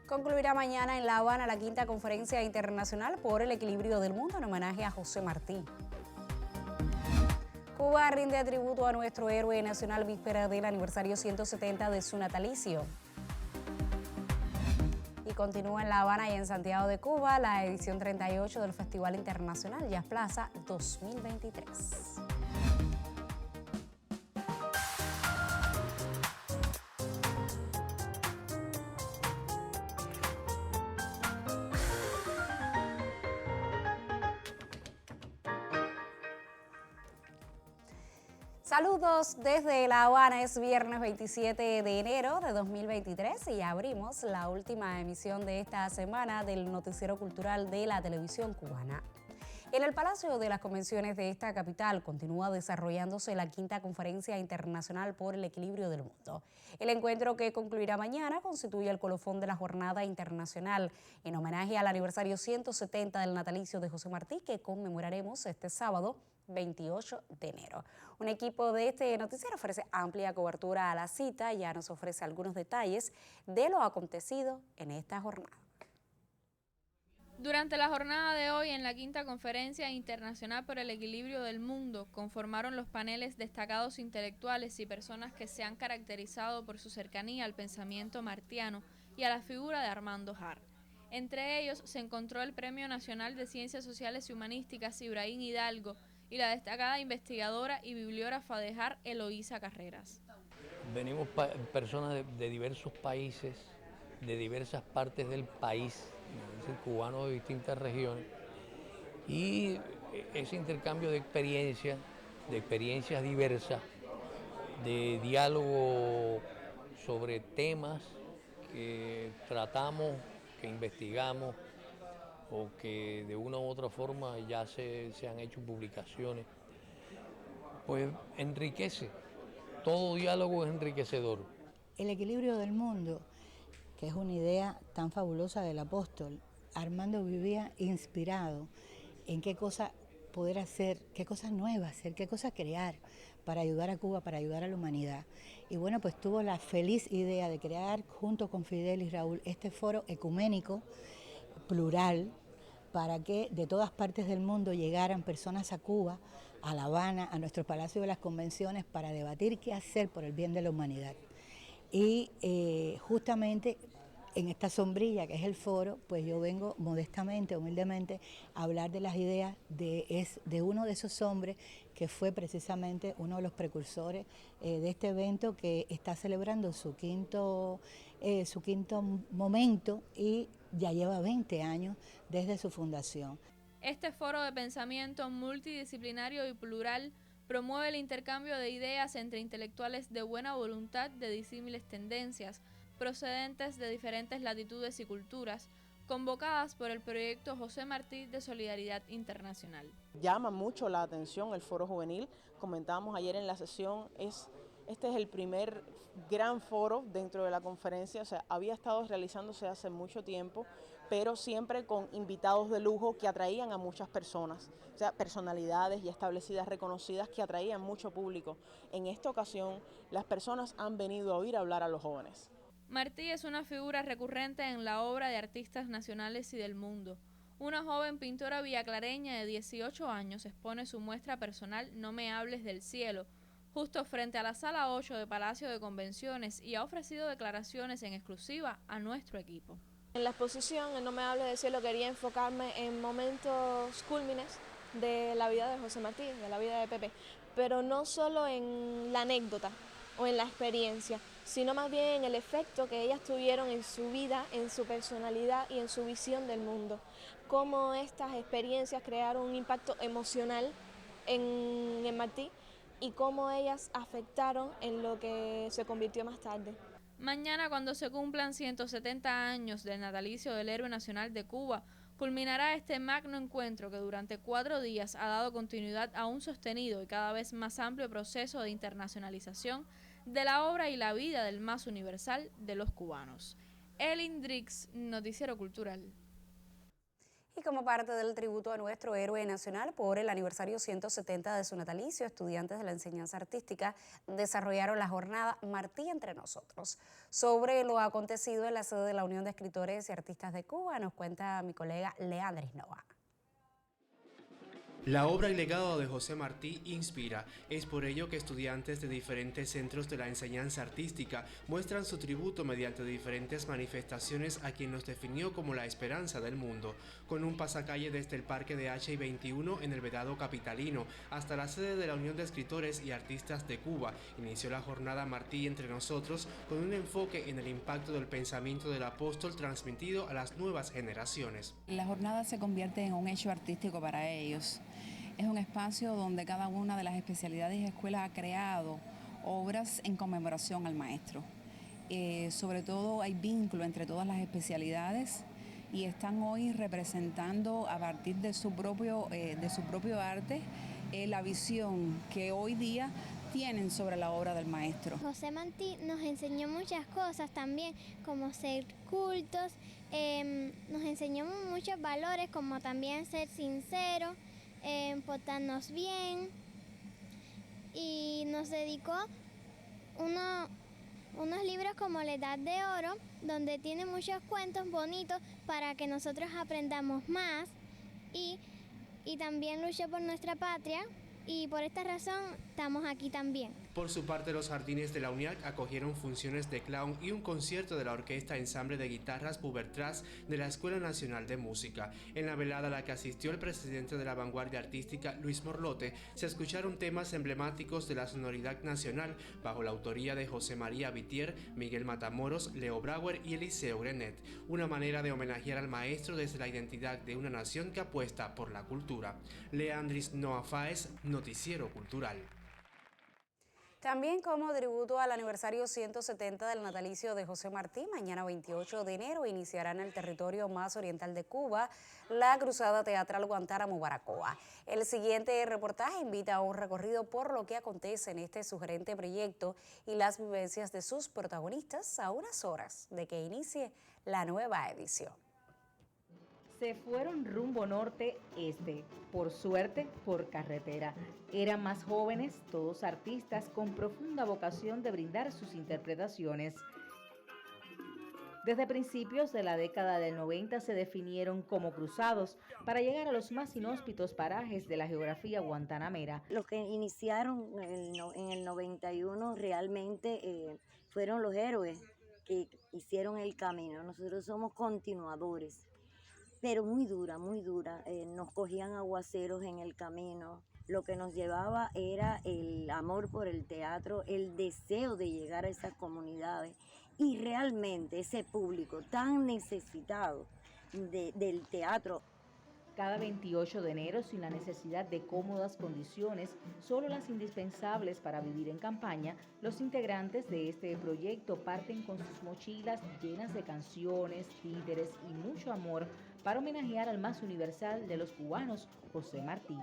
Concluirá mañana en La Habana la quinta conferencia internacional por el equilibrio del mundo en homenaje a José Martí. Cuba rinde tributo a nuestro héroe nacional víspera del aniversario 170 de su natalicio. Y continúa en La Habana y en Santiago de Cuba la edición 38 del Festival Internacional Jazz Plaza 2023. Saludos desde La Habana, es viernes 27 de enero de 2023 y abrimos la última emisión de esta semana del noticiero cultural de la televisión cubana. En el Palacio de las Convenciones de esta capital continúa desarrollándose la quinta conferencia internacional por el equilibrio del mundo. El encuentro, que concluirá mañana, constituye el colofón de la jornada internacional en homenaje al aniversario 170 del natalicio de José Martí, que conmemoraremos este sábado 28 de enero. Un equipo de este noticiero ofrece amplia cobertura a la cita y ya nos ofrece algunos detalles de lo acontecido en esta jornada. Durante la jornada de hoy, en la quinta conferencia internacional por el equilibrio del mundo, conformaron los paneles destacados intelectuales y personas que se han caracterizado por su cercanía al pensamiento martiano y a la figura de Armando Har. Entre ellos se encontró el Premio Nacional de Ciencias Sociales y Humanísticas Ibrahim Hidalgo y la destacada investigadora y bibliógrafa de Har, Eloísa Carreras. Venimos personas de diversos países, de diversas partes del país, es decir, cubanos de distintas regiones, y ese intercambio de experiencias diversas, de diálogo sobre temas que tratamos, que investigamos, o que de una u otra forma ya se han hecho publicaciones, pues enriquece. Todo diálogo es enriquecedor. El equilibrio del mundo, que es una idea tan fabulosa del apóstol, Armando vivía inspirado en qué cosa poder hacer, qué cosas nuevas hacer, qué cosas crear para ayudar a Cuba, para ayudar a la humanidad. Y bueno, pues tuvo la feliz idea de crear, junto con Fidel y Raúl, este foro ecuménico, plural, para que de todas partes del mundo llegaran personas a Cuba, a La Habana, a nuestro Palacio de las Convenciones, para debatir qué hacer por el bien de la humanidad. Y justamente en esta sombrilla que es el foro, pues yo vengo modestamente, humildemente, a hablar de las ideas de uno de esos hombres que fue precisamente uno de los precursores de este evento, que está celebrando su quinto momento y ya lleva 20 años desde su fundación. Este foro de pensamiento multidisciplinario y plural promueve el intercambio de ideas entre intelectuales de buena voluntad de disímiles tendencias, procedentes de diferentes latitudes y culturas, convocadas por el proyecto José Martí de Solidaridad Internacional. Llama mucho la atención el foro juvenil, comentábamos ayer en la sesión, este es el primer gran foro dentro de la conferencia, o sea, había estado realizándose hace mucho tiempo, pero siempre con invitados de lujo que atraían a muchas personas, o sea, personalidades ya establecidas, reconocidas, que atraían mucho público. En esta ocasión, las personas han venido a oír hablar a los jóvenes. Martí es una figura recurrente en la obra de artistas nacionales y del mundo. Una joven pintora villaclareña de 18 años expone su muestra personal No me hables del cielo, justo frente a la Sala 8 de Palacio de Convenciones, y ha ofrecido declaraciones en exclusiva a nuestro equipo. En la exposición, en No me hables del cielo, quería enfocarme en momentos cúlmines de la vida de José Martí, de la vida de Pepe, pero no solo en la anécdota o en la experiencia, sino más bien en el efecto que ellas tuvieron en su vida, en su personalidad y en su visión del mundo. Cómo estas experiencias crearon un impacto emocional en Martí y cómo ellas afectaron en lo que se convirtió más tarde. Mañana, cuando se cumplan 170 años del natalicio del héroe nacional de Cuba, culminará este magno encuentro que durante 4 días ha dado continuidad a un sostenido y cada vez más amplio proceso de internacionalización de la obra y la vida del más universal de los cubanos. Elin Drix, Noticiero Cultural. Y como parte del tributo a nuestro héroe nacional por el aniversario 170 de su natalicio, estudiantes de la enseñanza artística desarrollaron la jornada Martí entre nosotros. Sobre lo acontecido en la sede de la Unión de Escritores y Artistas de Cuba, nos cuenta mi colega Leandris Nova. La obra y legado de José Martí inspira. Es por ello que estudiantes de diferentes centros de la enseñanza artística muestran su tributo mediante diferentes manifestaciones a quien nos definió como la esperanza del mundo, con un pasacalle desde el Parque de HI-21 en el Vedado capitalino hasta la sede de la Unión de Escritores y Artistas de Cuba. Inició la jornada Martí entre nosotros con un enfoque en el impacto del pensamiento del apóstol transmitido a las nuevas generaciones. La jornada se convierte en un hecho artístico para ellos. Es un espacio donde cada una de las especialidades y escuelas ha creado obras en conmemoración al maestro. Sobre todo hay vínculo entre todas las especialidades y están hoy representando a partir de su propio arte la visión que hoy día tienen sobre la obra del maestro. José Martí nos enseñó muchas cosas también, como ser cultos, nos enseñó muchos valores, como también ser sinceros, portarnos bien, y nos dedicó unos libros como La Edad de Oro, donde tiene muchos cuentos bonitos para que nosotros aprendamos más, y también luchó por nuestra patria, y por esta razón estamos aquí también. Por su parte, los jardines de la UNIAC acogieron funciones de clown y un concierto de la Orquesta Ensamble de Guitarras Pubertras de la Escuela Nacional de Música. En la velada a la que asistió el presidente de la vanguardia artística, Luis Morlote, se escucharon temas emblemáticos de la sonoridad nacional bajo la autoría de José María Vitier, Miguel Matamoros, Leo Brauer y Eliseo Grenet. Una manera de homenajear al maestro desde la identidad de una nación que apuesta por la cultura. Leandris Noa Faes, Noticiero Cultural. También como tributo al aniversario 170 del natalicio de José Martí, mañana 28 de enero iniciará en el territorio más oriental de Cuba la Cruzada Teatral Guantánamo-Baracoa. El siguiente reportaje invita a un recorrido por lo que acontece en este sugerente proyecto y las vivencias de sus protagonistas a unas horas de que inicie la nueva edición. Se fueron rumbo norte-este, por suerte por carretera. Eran más jóvenes, todos artistas con profunda vocación de brindar sus interpretaciones. Desde principios de la década del 90 se definieron como cruzados para llegar a los más inhóspitos parajes de la geografía guantanamera. Los que iniciaron en el 91 realmente fueron los héroes que hicieron el camino. Nosotros somos continuadores. Pero muy dura, nos cogían aguaceros en el camino. Lo que nos llevaba era el amor por el teatro, el deseo de llegar a esas comunidades y realmente ese público tan necesitado del teatro. Cada 28 de enero, sin la necesidad de cómodas condiciones, solo las indispensables para vivir en campaña, los integrantes de este proyecto parten con sus mochilas llenas de canciones, títeres y mucho amor para homenajear al más universal de los cubanos, José Martí.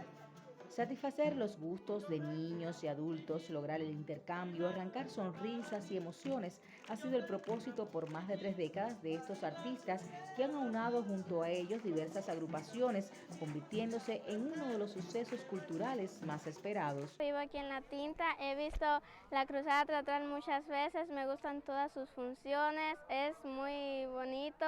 Satisfacer los gustos de niños y adultos, lograr el intercambio, arrancar sonrisas y emociones ha sido el propósito por más de 3 décadas de estos artistas que han aunado junto a ellos diversas agrupaciones, convirtiéndose en uno de los sucesos culturales más esperados. Vivo aquí en La Tinta, he visto la Cruzada Teatral muchas veces, me gustan todas sus funciones, es muy bonito.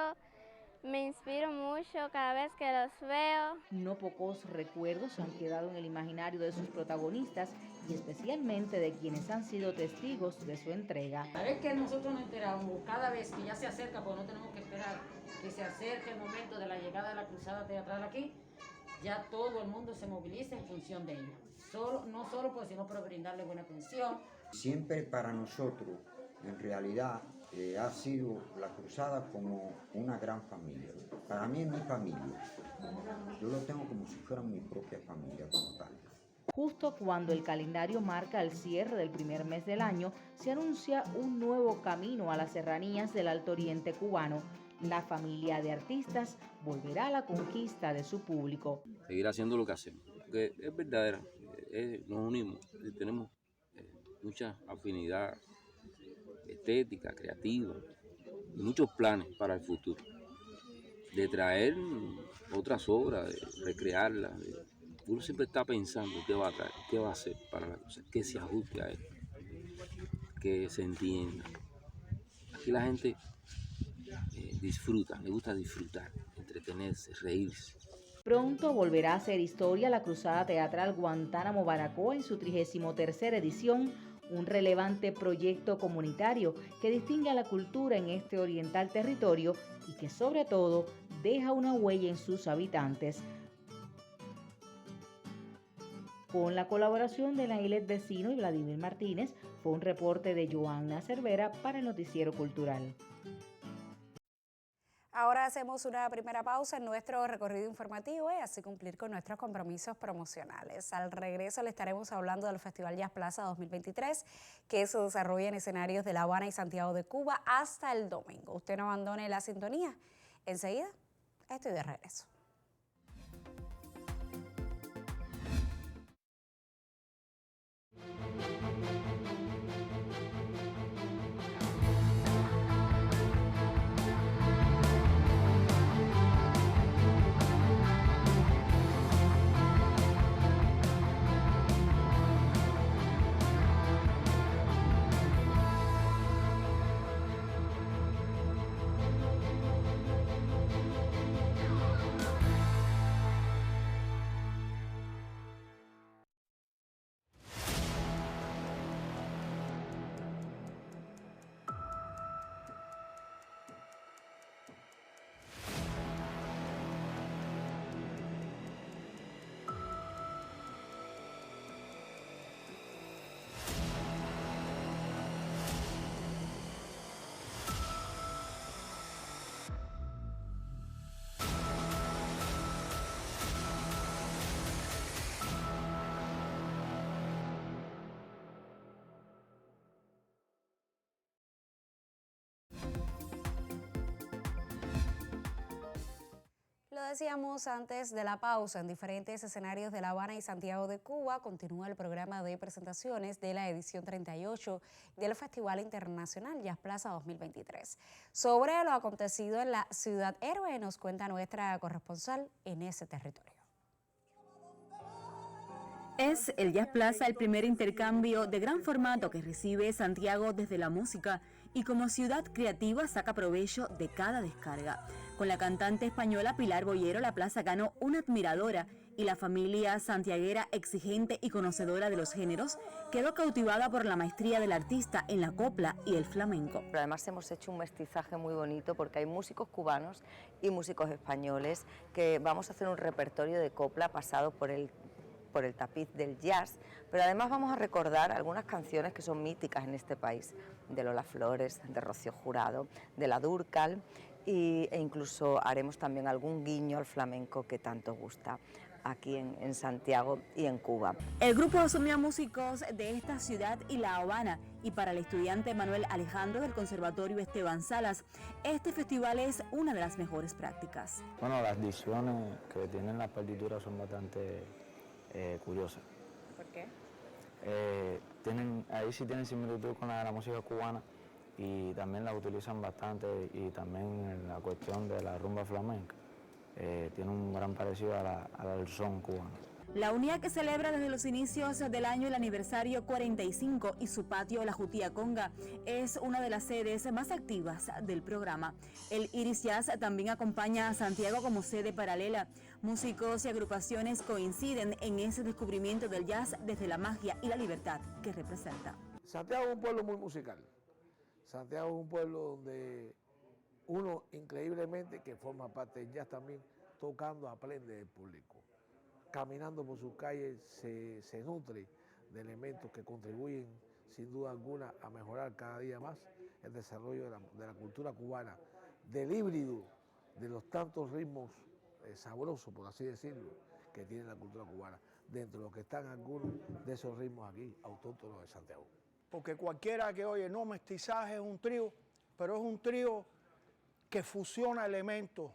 Me inspiro mucho cada vez que los veo. No pocos recuerdos han quedado en el imaginario de sus protagonistas y especialmente de quienes han sido testigos de su entrega. Es que nosotros nos enteramos cada vez que ya se acerca, porque no tenemos que esperar que se acerque el momento de la llegada de la Cruzada Teatral aquí, ya todo el mundo se moviliza en función de ella. No solo pues, sino para brindarle buena atención. Siempre para nosotros, en realidad, ha sido la Cruzada como una gran familia. Para mí es mi familia. Yo lo tengo como si fuera mi propia familia como tal. Justo cuando el calendario marca el cierre del primer mes del año, se anuncia un nuevo camino a las serranías del Alto Oriente cubano. La familia de artistas volverá a la conquista de su público. Seguir haciendo lo que hacemos, porque es verdadera, nos unimos, tenemos mucha afinidad estética, creativa, y muchos planes para el futuro. de traer otras obras, de recrearlas. Uno siempre está pensando qué va a traer, qué va a hacer para la cosa, que se ajuste a él, que se entienda. Aquí la gente disfruta, le gusta disfrutar, entretenerse, reírse. Pronto volverá a ser historia la Cruzada Teatral Guantánamo Baracoa en su 33ª edición, un relevante proyecto comunitario que distingue a la cultura en este oriental territorio y que sobre todo deja una huella en sus habitantes. Con la colaboración de Nailet Vecino y Vladimir Martínez, fue un reporte de Joanna Cervera para el Noticiero Cultural. Ahora hacemos una primera pausa en nuestro recorrido informativo y así cumplir con nuestros compromisos promocionales. Al regreso le estaremos hablando del Festival Jazz Plaza 2023, que se desarrolla en escenarios de La Habana y Santiago de Cuba hasta el domingo. Usted no abandone la sintonía. Enseguida estoy de regreso. Lo decíamos antes de la pausa, en diferentes escenarios de La Habana y Santiago de Cuba continúa el programa de presentaciones de la edición 38 del Festival Internacional Jazz Plaza 2023. Sobre lo acontecido en la Ciudad Héroe nos cuenta nuestra corresponsal en ese territorio. Es el Jazz Plaza el primer intercambio de gran formato que recibe Santiago desde la música y como ciudad creativa saca provecho de cada descarga. Con la cantante española Pilar Boyero, la plaza ganó una admiradora y la familia santiaguera, exigente y conocedora de los géneros, quedó cautivada por la maestría del artista en la copla y el flamenco. Pero además hemos hecho un mestizaje muy bonito porque hay músicos cubanos y músicos españoles que vamos a hacer un repertorio de copla pasado por el tapiz del jazz, pero además vamos a recordar algunas canciones que son míticas en este país, de Lola Flores, de Rocío Jurado, de la Dúrcal, e incluso haremos también algún guiño al flamenco que tanto gusta aquí en Santiago y en Cuba. El grupo asumió a músicos de esta ciudad y La Habana, y para el estudiante Manuel Alejandro del Conservatorio Esteban Salas, este festival es una de las mejores prácticas. Bueno, las dicciones que tienen las partituras son bastante curiosas. ¿Por qué? Ahí sí tienen similitud con la música cubana y también la utilizan bastante, y también en la cuestión de la rumba flamenca. Tiene un gran parecido a la del son cubano. La UNIAC celebra desde los inicios del año el aniversario 45 y su patio La Jutía Conga es una de las sedes más activas del programa. El Iris Jazz también acompaña a Santiago como sede paralela. Músicos y agrupaciones coinciden en ese descubrimiento del jazz desde la magia y la libertad que representa. Santiago es un pueblo muy musical. Santiago es un pueblo donde uno increíblemente, que forma parte del jazz también, tocando aprende del público. Caminando por sus calles se nutre de elementos que contribuyen sin duda alguna a mejorar cada día más el desarrollo de la cultura cubana, del híbrido de los tantos ritmos sabrosos, por así decirlo, que tiene la cultura cubana, dentro de los que están algunos de esos ritmos aquí autóctonos de Santiago. Porque cualquiera que oye, no, mestizaje es un trío, pero es un trío que fusiona elementos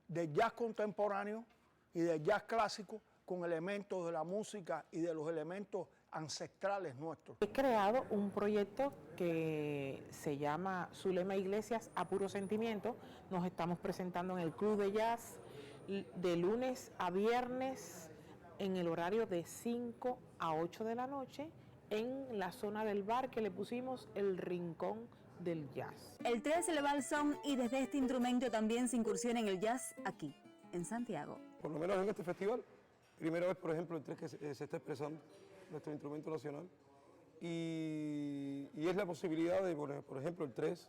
del jazz contemporáneo y del jazz clásico con elementos de la música y de los elementos ancestrales nuestros. He creado un proyecto que se llama Zulema Iglesias a Puro Sentimiento. Nos estamos presentando en el Club de Jazz de lunes a viernes en el horario de 5 a 8 de la noche en la zona del bar que le pusimos el Rincón del Jazz. El 3 le va al son y desde este instrumento también se incursiona en el jazz aquí, en Santiago. Por lo menos en este festival, primera vez, por ejemplo, el 3 que se está expresando nuestro instrumento nacional y es la posibilidad de, por ejemplo, el 3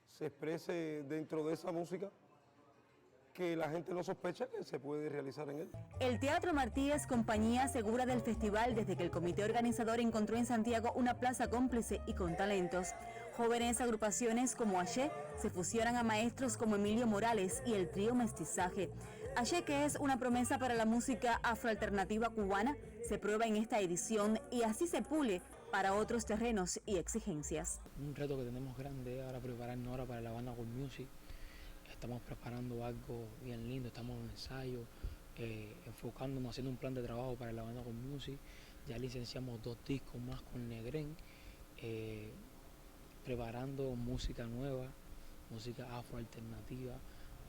se exprese dentro de esa música que la gente no sospecha que se puede realizar en él. El Teatro Martí es compañía segura del festival desde que el comité organizador encontró en Santiago una plaza cómplice y con talentos. Jóvenes agrupaciones como Axé se fusionan a maestros como Emilio Morales y el trío Mestizaje. Axé, que es una promesa para la música afroalternativa cubana, se prueba en esta edición y así se pule para otros terrenos y exigencias. Un reto que tenemos grande ahora prepararnos ahora para la banda World Music. Estamos preparando algo bien lindo, estamos en ensayo, enfocándonos, haciendo un plan de trabajo para la banda World Music. Ya licenciamos 2 discos más con Negren, preparando música nueva, música afroalternativa,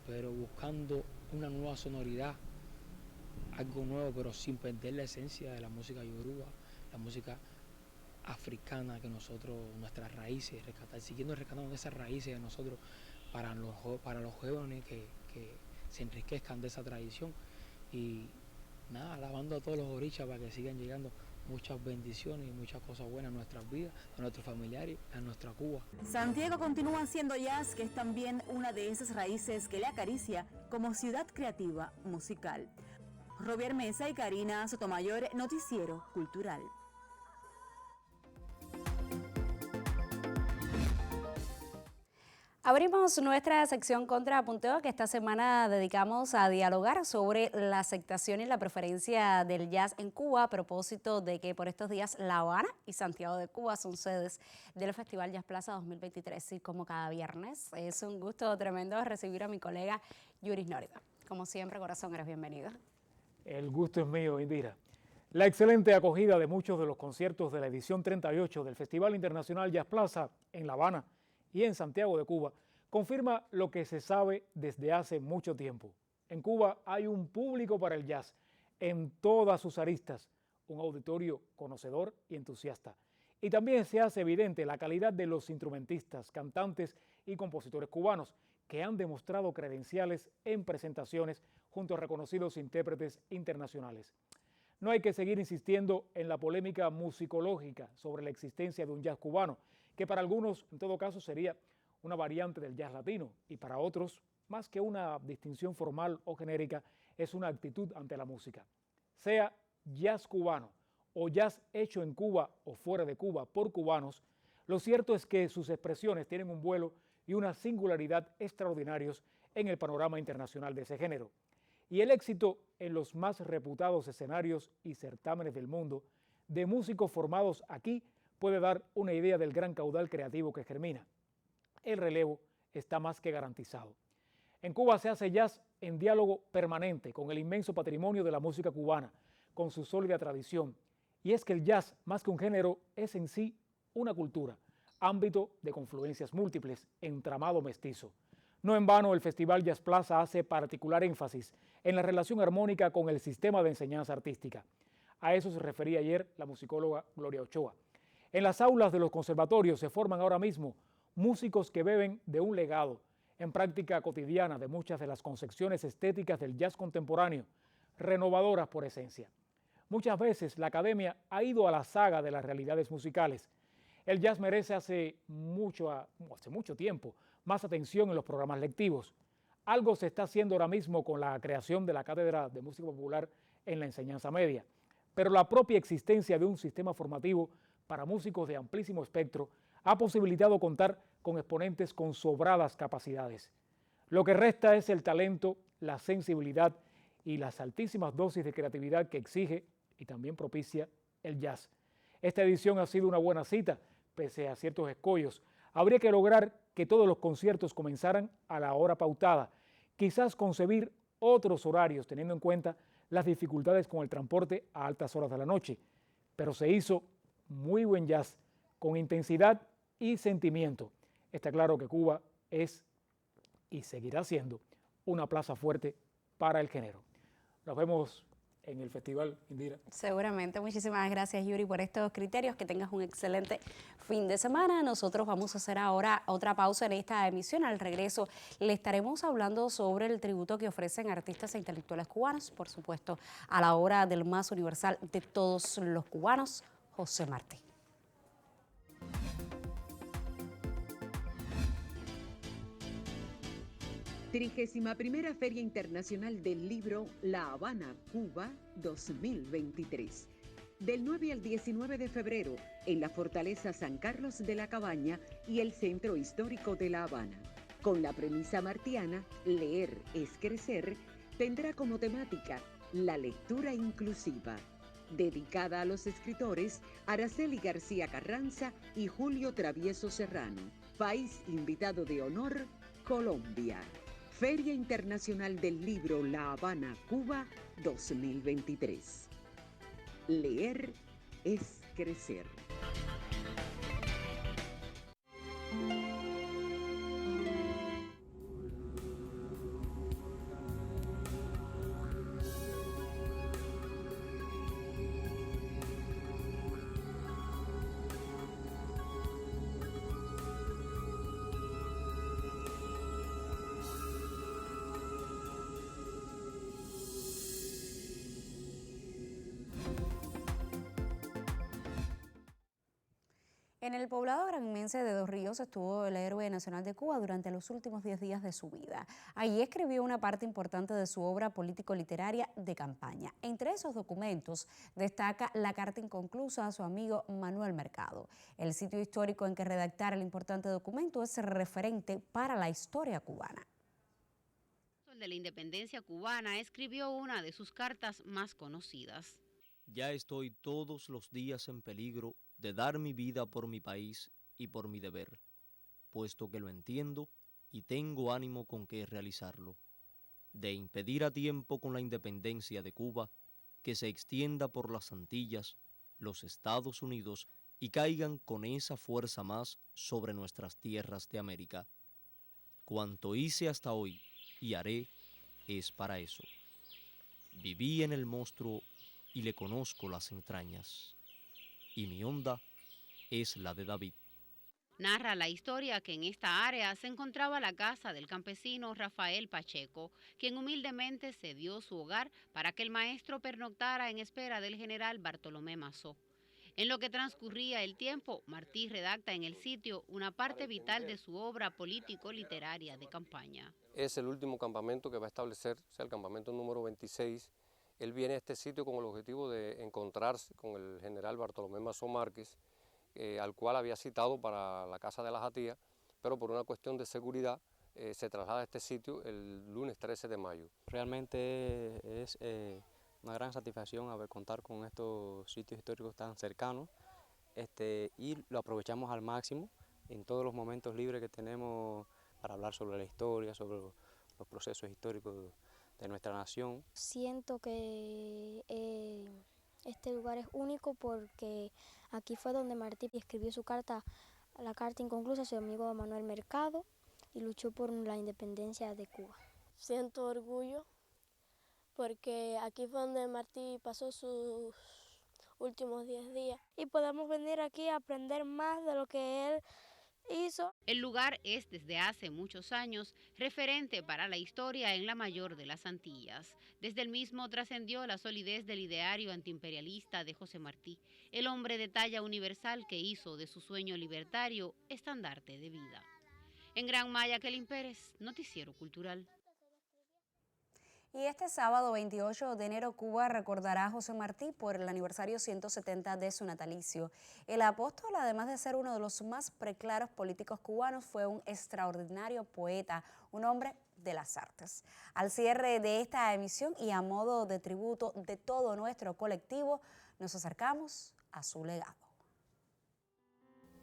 pero buscando una nueva sonoridad, algo nuevo, pero sin perder la esencia de la música yoruba, la música africana que nosotros, nuestras raíces, siguiendo rescatando esas raíces de nosotros para los jóvenes que se enriquezcan de esa tradición. Y nada, alabando a todos los orichas para que sigan llegando muchas bendiciones y muchas cosas buenas a nuestras vidas, a nuestros familiares, a nuestra Cuba. Santiago continúa siendo jazz, que es también una de esas raíces que le acaricia como ciudad creativa musical. Robier Mesa y Karina Sotomayor, Noticiero Cultural. Abrimos nuestra sección Contrapunteo, que esta semana dedicamos a dialogar sobre la aceptación y la preferencia del jazz en Cuba, a propósito de que por estos días La Habana y Santiago de Cuba son sedes del Festival Jazz Plaza 2023. Y como cada viernes, es un gusto tremendo recibir a mi colega Yuris Nórida. Como siempre, corazón, eres bienvenido. El gusto es mío, Indira. La excelente acogida de muchos de los conciertos de la edición 38 del Festival Internacional Jazz Plaza en La Habana y en Santiago de Cuba confirma lo que se sabe desde hace mucho tiempo. En Cuba hay un público para el jazz en todas sus aristas, un auditorio conocedor y entusiasta. Y también se hace evidente la calidad de los instrumentistas, cantantes y compositores cubanos que han demostrado credenciales en presentaciones junto a reconocidos intérpretes internacionales. No hay que seguir insistiendo en la polémica musicológica sobre la existencia de un jazz cubano, que para algunos, en todo caso, sería una variante del jazz latino y para otros, más que una distinción formal o genérica, es una actitud ante la música. Sea jazz cubano o jazz hecho en Cuba o fuera de Cuba por cubanos, lo cierto es que sus expresiones tienen un vuelo y una singularidad extraordinarios en el panorama internacional de ese género. Y el éxito en los más reputados escenarios y certámenes del mundo de músicos formados aquí puede dar una idea del gran caudal creativo que germina. El relevo está más que garantizado. En Cuba se hace jazz en diálogo permanente con el inmenso patrimonio de la música cubana, con su sólida tradición. Y es que el jazz, más que un género, es en sí una cultura, ámbito de confluencias múltiples, entramado mestizo. No en vano el Festival Jazz Plaza hace particular énfasis en la relación armónica con el sistema de enseñanza artística. A eso se refería ayer la musicóloga Gloria Ochoa. En las aulas de los conservatorios se forman ahora mismo músicos que beben de un legado en práctica cotidiana de muchas de las concepciones estéticas del jazz contemporáneo, renovadoras por esencia. Muchas veces la academia ha ido a la saga de las realidades musicales. El jazz merece hace mucho tiempo más atención en los programas lectivos. Algo se está haciendo ahora mismo con la creación de la Cátedra de Música Popular en la enseñanza media, pero la propia existencia de un sistema formativo para músicos de amplísimo espectro ha posibilitado contar con exponentes con sobradas capacidades. Lo que resta es el talento, la sensibilidad y las altísimas dosis de creatividad que exige y también propicia el jazz. Esta edición ha sido una buena cita, pese a ciertos escollos. Habría que lograr que todos los conciertos comenzaran a la hora pautada, quizás concebir otros horarios teniendo en cuenta las dificultades con el transporte a altas horas de la noche. pero se hizo muy buen jazz, con intensidad y sentimiento. Está claro que Cuba es y seguirá siendo una plaza fuerte para el género. Nos vemos en el festival, Indira. Seguramente. Muchísimas gracias, Yuri, por estos criterios. Que tengas un excelente fin de semana. Nosotros vamos a hacer ahora otra pausa en esta emisión. Al regreso le estaremos hablando sobre el tributo que ofrecen artistas e intelectuales cubanos, por supuesto, a la obra del más universal de todos los cubanos, José Martí. Trigésima Feria Internacional del Libro La Habana, Cuba 2023. Del 9 al 19 de febrero en la Fortaleza San Carlos de la Cabaña y el Centro Histórico de La Habana. Con la premisa martiana Leer es crecer, tendrá como temática la lectura inclusiva, dedicada a los escritores Araceli García Carranza y Julio Travieso Serrano. País invitado de honor, Colombia. Feria Internacional del Libro La Habana, Cuba 2023. Leer es crecer. En el poblado granmense de Dos Ríos estuvo el héroe nacional de Cuba durante los últimos 10 días de su vida. Allí escribió una parte importante de su obra político-literaria de campaña. Entre esos documentos destaca la carta inconclusa a su amigo Manuel Mercado. El sitio histórico en que redactara el importante documento es referente para la historia cubana. El de la independencia cubana escribió una de sus cartas más conocidas. Ya estoy todos los días en peligro de dar mi vida por mi país y por mi deber, puesto que lo entiendo y tengo ánimo con que realizarlo, de impedir a tiempo con la independencia de Cuba que se extienda por las Antillas, los Estados Unidos y caigan con esa fuerza más sobre nuestras tierras de América. Cuanto hice hasta hoy y haré es para eso. Viví en el monstruo y le conozco las entrañas. Y mi onda es la de David. Narra la historia que en esta área se encontraba la casa del campesino Rafael Pacheco, quien humildemente cedió su hogar para que el maestro pernoctara en espera del general Bartolomé Mazó. En lo que transcurría el tiempo, Martí redacta en el sitio una parte vital de su obra político-literaria de campaña. Es el último campamento que va a establecer, o sea, el campamento número 26. Él viene a este sitio con el objetivo de encontrarse con el general Bartolomé Mazó Márquez, al cual había citado para la casa de la Jatía, pero por una cuestión de seguridad se traslada a este sitio el lunes 13 de mayo. Realmente es una gran satisfacción haber contar con estos sitios históricos tan cercanos y lo aprovechamos al máximo en todos los momentos libres que tenemos para hablar sobre la historia, sobre los procesos históricos de nuestra nación. Siento que este lugar es único porque aquí fue donde Martí escribió su carta, la carta inconclusa a su amigo Manuel Mercado y luchó por la independencia de Cuba. Siento orgullo porque aquí fue donde Martí pasó sus últimos 10 días y podemos venir aquí a aprender más de lo que él hizo. El lugar es desde hace muchos años referente para la historia en la mayor de las Antillas. Desde el mismo trascendió la solidez del ideario antiimperialista de José Martí, el hombre de talla universal que hizo de su sueño libertario estandarte de vida. En Gran Maya, Kelin Pérez, Noticiero Cultural. Y este sábado 28 de enero Cuba recordará a José Martí por el aniversario 170 de su natalicio. El apóstol, además de ser uno de los más preclaros políticos cubanos, fue un extraordinario poeta, un hombre de las artes. Al cierre de esta emisión y a modo de tributo de todo nuestro colectivo, nos acercamos a su legado.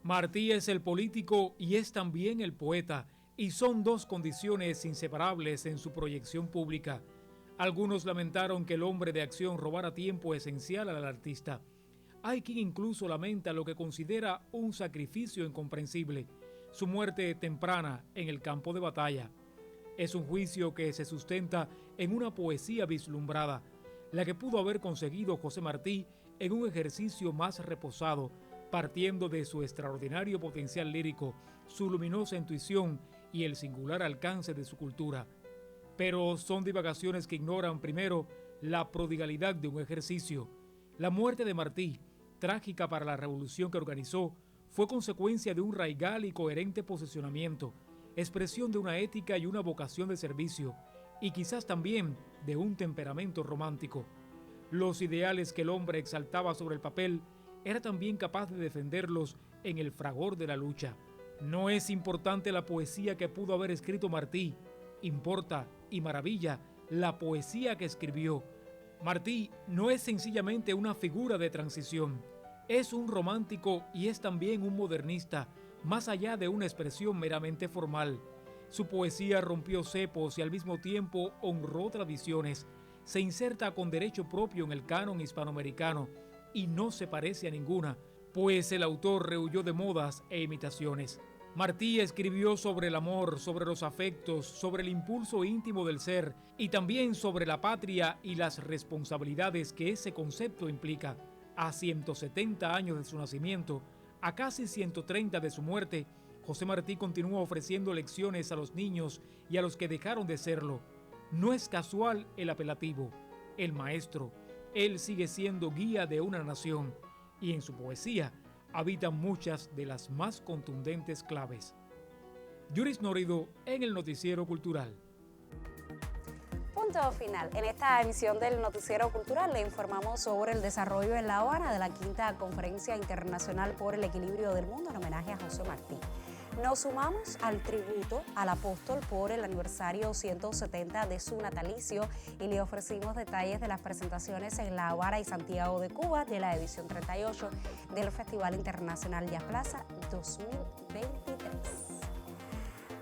Martí es el político y es también el poeta, y son dos condiciones inseparables en su proyección pública. Algunos lamentaron que el hombre de acción robara tiempo esencial al artista. Hay quien incluso lamenta lo que considera un sacrificio incomprensible, su muerte temprana en el campo de batalla. Es un juicio que se sustenta en una poesía vislumbrada, la que pudo haber conseguido José Martí en un ejercicio más reposado, partiendo de su extraordinario potencial lírico, su luminosa intuición y el singular alcance de su cultura. Pero son divagaciones que ignoran primero la prodigalidad de un ejercicio. La muerte de Martí, trágica para la revolución que organizó, fue consecuencia de un raigal y coherente posicionamiento, expresión de una ética y una vocación de servicio, y quizás también de un temperamento romántico. Los ideales que el hombre exaltaba sobre el papel era también capaz de defenderlos en el fragor de la lucha. No es importante la poesía que pudo haber escrito Martí, importa y maravilla la poesía que escribió. Martí no es sencillamente una figura de transición, es un romántico y es también un modernista, más allá de una expresión meramente formal. Su poesía rompió cepos y al mismo tiempo honró tradiciones, se inserta con derecho propio en el canon hispanoamericano y no se parece a ninguna, pues el autor rehuyó de modas e imitaciones. Martí escribió sobre el amor, sobre los afectos, sobre el impulso íntimo del ser y también sobre la patria y las responsabilidades que ese concepto implica. A 170 años de su nacimiento, a casi 130 de su muerte, José Martí continúa ofreciendo lecciones a los niños y a los que dejaron de serlo. No es casual el apelativo, el maestro. Él sigue siendo guía de una nación y en su poesía habitan muchas de las más contundentes claves. Yuris Norido en el Noticiero Cultural. Punto final. En esta emisión del Noticiero Cultural le informamos sobre el desarrollo en La Habana de la 5ª Conferencia Internacional por el Equilibrio del Mundo en homenaje a José Martí. Nos sumamos al tributo al apóstol por el aniversario 170 de su natalicio y le ofrecimos detalles de las presentaciones en La Habana y Santiago de Cuba de la edición 38 del Festival Internacional Jazz Plaza 2023.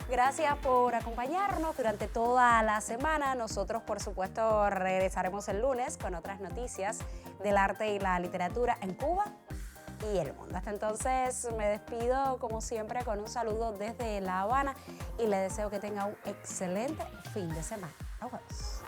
Gracias por acompañarnos durante toda la semana. Nosotros, por supuesto, regresaremos el lunes con otras noticias del arte y la literatura en Cuba y el mundo. Hasta entonces me despido como siempre con un saludo desde La Habana y le deseo que tenga un excelente fin de semana. Nos vemos.